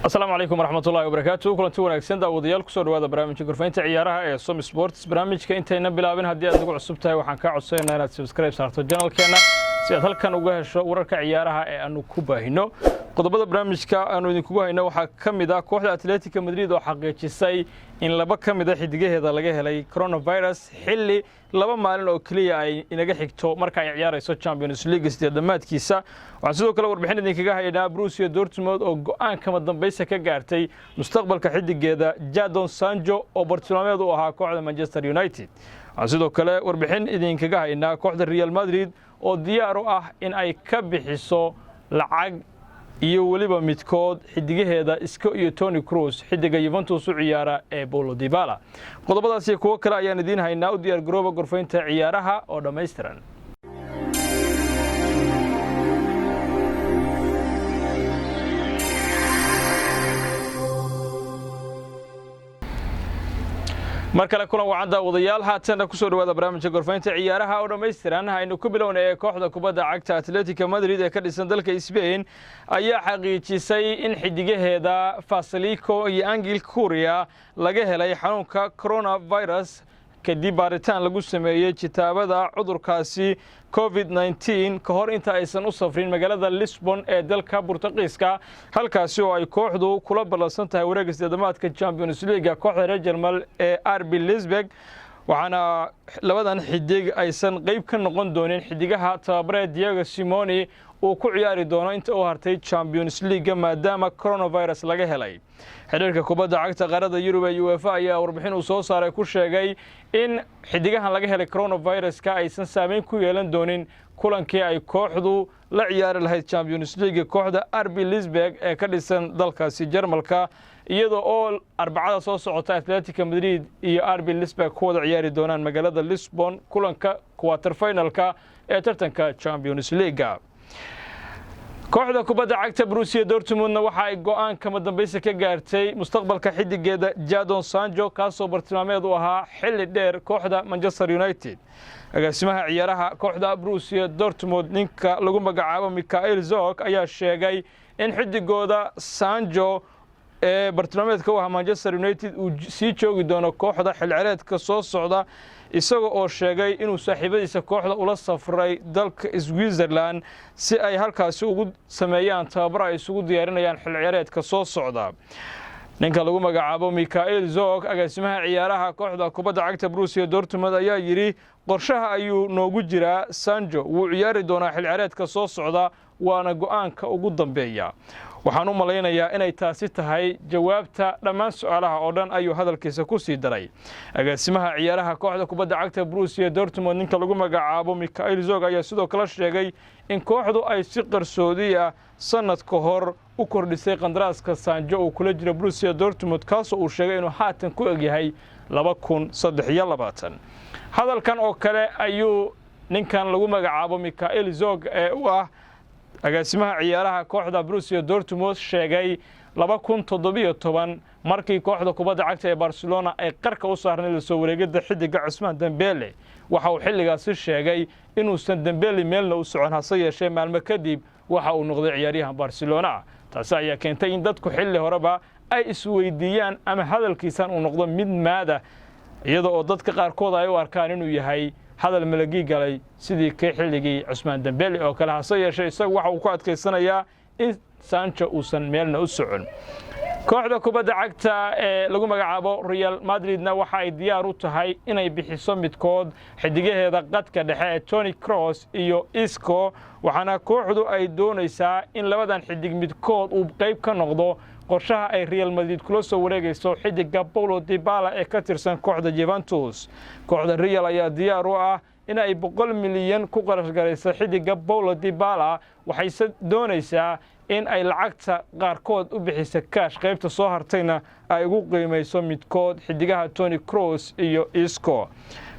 السلام عليكم ورحمة الله وبركاته. كلنتي wanaagsan daawadayaal ku soo dhawaada barnaamijka gorfaynta ciyaaraha ee Som Sports. Barnaamijka intayna bilaabin haddii aad ugu cusub tahay waxaan ka codsanaynaa inaad subscribe saarto channelkeena si aad halkan uga hesho wararka ciyaaraha ee aanu ku baahino. qodobada barnaamijka aanu idinku hayno waxaa ka mid ah kooxda Atletico Madrid oo xaqiijisay in laba ka mid ah xidigaheeda laga helay coronavirus xilli laba maalin oo kaliya ay inaga xigto marka ay ciyaarayso Champions League sideedamaadkiisa. waxaan sidoo kale warbixin idinkaga haynaa Borussia Dortmund oo go'aan kama dambaysa ka gaartay mustaqbalka xidigeeda Jadon Sancho oo bartilmaameed u ahaa kooxda Manchester United. waxaan sidoo kale warbixin idinkaga haynaa kooxda Real Madrid oo diyaar u ah in ay ka bixiso lacag iyo waliba midkood xidigaheeda Isco iyo Toni Kroos xidiga Juventus u ciyaara ee Paulo Dybala. qodobadaas iyo kuwa kale ayaan idin haynaa u diyaar garooba gorfaynta ciyaaraha oo dhameystiran. markale kulan wacan daawadayaal haatan ku soo dhawaada barnaamijka gorfaynta ciyaaraha oo dhameystiran aynu ku bilownay kooxda kubadda cagta Atletico Madrid ee ka dhisan dalka Spain ayaa xaqiijisay in xidigaheeda Federico iyo Angel Correa laga helay xanuunka coronavirus kadib baaritaan lagu sameeyay kitaabada cudurkaasi COVID-19 ka hor inta aysan u safrin magaalada Lisbon ee dalka Portugiiska halkaasi oo ay kooxdu kula ballansan tahay wareegga sideedamaadka Champions League kooxda Real Madrid ee RB Leipzig. waxaana labadan xidig aysan qayb ka noqon doonin xidigaha tababare Diego Simeone uu ku ciyaari doono inta uu hartay Champions League maadaama coronavirus laga helay. xiriirka kubadda cagta qaarada Yurub ee UEFA ayaa warbixin uu soo saaray ku sheegay in xidigahan laga helay coronavirus-ka aysan saameyn ku yeelan doonin kulankii ay kooxdu la ciyaari lahayd Champions League kooxda RB Leipzig ee ka dhisan dalkaasi Jarmalka iyadoo oo arbacada soo socota Atletico Madrid iyo RB Leipzig ku wada ciyaari doonaan magaalada Lisbon kulanka quarter finalka ee tartanka Champions League. kooxda kubadda cagta Borussia Dortmund waxa ay go'aan kama dambaysa ka gaartay mustaqbalka xidigeeda Jadon Sancho kaasoo bartilmaameed u ahaa xilli dheer kooxda Manchester United. agaasimaha ciyaaraha kooxda Borussia Dortmund ninka lagu magacaabo Michael Zorc ayaa sheegay in xidigooda Sancho ee bartilmaameedka u ahaa Manchester United uu sii joogi doono kooxda xil ciyaareedka soo socda isagoo oo sheegay inuu saaxiibadiisa kooxda ula safray dalka Switzerland si ay halkaasi ugu sameeyaan tababar ay isugu diyaarinayaan xil ciyaareedka soo socda. ninka lagu magacaabo Michael Zorc agaasimaha ciyaaraha kooxda kubadda cagta Borussia Dortmund ayaa yiri qorshaha ayuu noogu jiraa Sancho wuu ciyaari doonaa xil ciyaareedka soo socda waana go'aanka ugu dambeeya. waxaan u malaynayaa inay taasi tahay jawaabta dhammaan su'aalaha oo dhan ayuu hadalkiisa ku sii daray. agaasimaha ciyaaraha kooxda kubadda cagta Borussia Dortmund ninka lagu magacaabo Michael Zorc ayaa sidoo kale sheegay in kooxdu ay si qarsoodi ah sanad ka hor u kordhisay qandaraaska Sancho oo kula jira Borussia Dortmund kaasoo uu sheegay inuu haatan ku eg yahay 2023. hadalkan oo kale ayuu ninkan lagu magacaabo Michael Zorc ee u ah agaasimaha ciyaaraha kooxda Borussia Dortmund sheegay 2017 markii kooxda kubadda cagta ee Barcelona ay qarka u saarnay soo wareegida xidiga Ousmane Dembele. waxa uu xilligaasi sheegay inuusan Dembele meelna u socon hase yeeshee maalmo kadib waxa uu noqday ciyaaryahan Barcelona. taasi ayaa keentay in dadku xilli horeba ay isweydiiyaan ama hadalkiisan uu noqdo mid maada iyadoo oo dadka qaarkood ay u arkaan inuu yahay hadal malagi galay sidii ka xilligii Ousmane Dembele oo kale hase yeeshee isagu waxa uu ku adkeysanayaa in Sancho uusan meelna u socon. kooxda kubadda cagta ee lagu magacaabo Real Madridna waxa ay diyaar u tahay inay bixiso midkood xidigaheeda qadka dhexe ee Toni Kroos iyo Isco waxaana kooxdu ay doonaysaa in labadan xidig midkood uu qayb ka noqdo qorshaha ay Real Madrid kula soo wareegayso xidiga Paulo Dybala ee ka tirsan kooxda Juventus. kooxda Real ayaa diyaar u ah in ay 100 milyan ku qarash garayso xidiga Paulo Dybala waxay doonaysaa in ay lacagta qaarkood u bixiso cash qaybta soo hartayna ay ugu qiimayso midkood xidigaha Toni Kroos iyo Isco.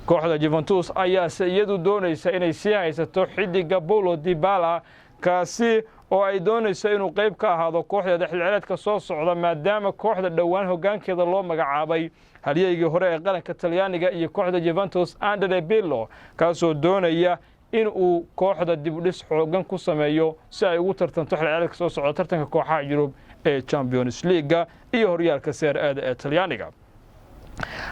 kooxda Juventus ayaa iyadu doonaysa inay sii haysato xidiga Paulo Dybala kaasi oo ay doonayso inuu qayb ka ahaado kooxda xil ciyaareedka soo socda maadaama kooxda dhawaan hoggaankeeda loo magacaabay halyeeyga hore ee qaranka Talyaaniga iyo kooxda Juventus Andrea Pirlo kaasoo doonaya in kooxda dib u dhis xoogan ku sameeyo si ay ugu tartanto xilciyaareedka soo socda tartanka kooxaha Yurub ee Champions League iyo horyaalka Serie A ee Talyaaniga.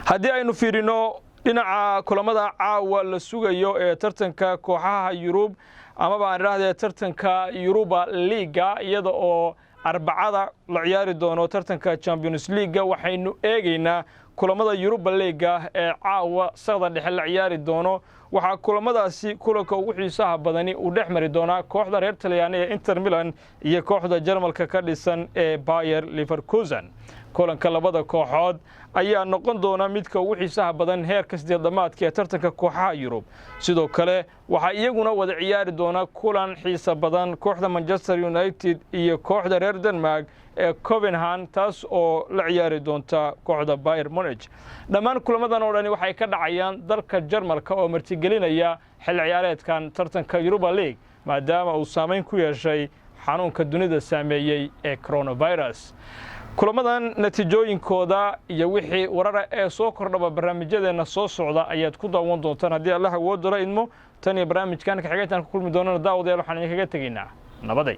haddii aynu fiirino dhinaca kulamada caawa la sugayo ee tartanka kooxaha Yurub ama baan raahday tartanka Europa League iyada oo arbacada la ciyaari doono tartanka Champions League waxaynu eegaynaa kulamada Europa League ee caawa saqda dhexe la ciyaari doono waxa kulamadaasi kulanka ugu xiisaha badani u dhexmari doona kooxda reer Talyaani ee Inter Milan iyo kooxda Jarmalka ka dhisan ee Bayer Leverkusen. kulanka labada kooxood ayaa noqon doona midka ugu xiisaha badan heerka sideedamaadka ee tartanka kooxaha Yurub. sidoo kale waxa iyaguna wada ciyaari doona kulan xiisa badan kooxda Manchester United iyo kooxda reer Denmark ee Copenhagen taas oo la ciyaari doonta kooxda Bayern Munich. dhammaan kulamadan oo dhan waxay ka dhacayaan dalka Jarmalka oo martigelinaya xil ciyaareedkan tartanka Europa League maadaama uu saameyn ku yeeshay xanuunka dunida saameeyay ee coronavirus. kulamadan natiijooyinkooda iyo wixii warar ee soo kordhaba barnaamijyadeena soo socda ayaad ku daawan doontaan haddii Allah awood la idmo tan iyo barnaamijkan ka xigeentan ku kulmi doonana daawadayaal waxaan idinkaga tegaynaa nabaday.